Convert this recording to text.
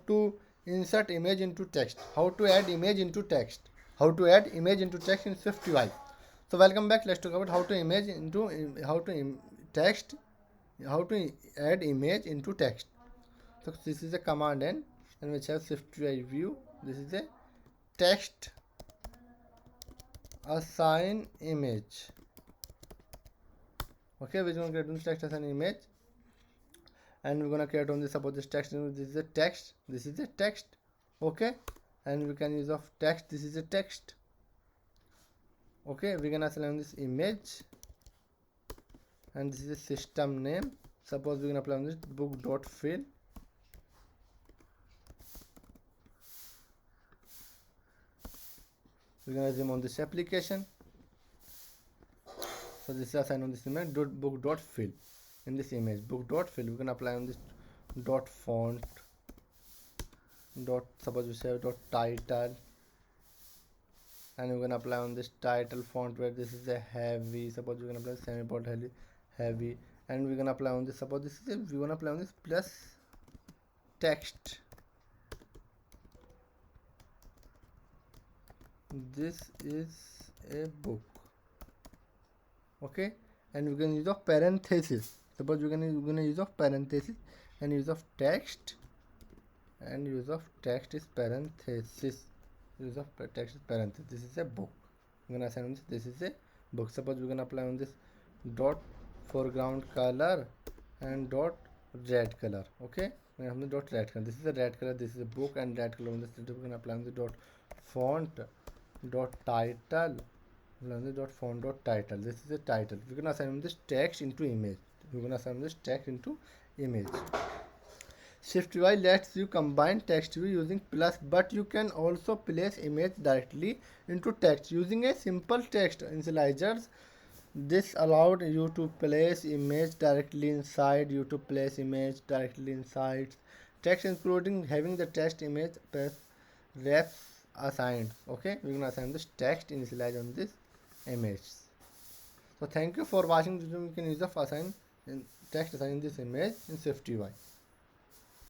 to insert image into text, how to add image into text, how to add image into text in SwiftUI. So welcome back. Let's talk about how to add image into text. So this is a command N, and which has SwiftUI view. This is a text assign image. Okay, we're going to create this text assign image, and we're going to create on this, suppose this text, this is a text, this is a text. Okay, and we can use of text, this is a text. Okay, we're gonna select this image, and this is a system name. Suppose we're gonna apply on this book.fill. We're gonna zoom on this application. So this is assigned on this image book.fill. In this image book.fill, we're gonna apply on this dot font, dot, suppose we say dot title, and we're gonna apply on this title font where this is a heavy. Suppose we're gonna apply semi-bold heavy, and we're gonna apply on this, suppose this is a, we're gonna apply on this plus text. This is a book. Okay, and we're gonna use of parenthesis. Suppose we're gonna use of parenthesis, and use of text, and use of text is parenthesis. Use of text is parenthesis. This is a book. We're gonna assign this is a book. Suppose we're gonna apply on this dot foreground color and dot red color. Okay, we have the dot red color. This is a red color, this is a book, and red color on this. We're gonna apply on the dot font, dot title, on the dot font, dot title. This is a title. We're gonna assign this text into image. We're gonna assign this text into image. SwiftUI lets you combine text view using plus, but you can also place image directly into text using a simple text initializers. This allowed you to place image directly inside text, including having the text image refs assigned. Okay, we're gonna assign this text initialize on this image. So thank you for watching. You can use of assign text assign this image in SwiftUI.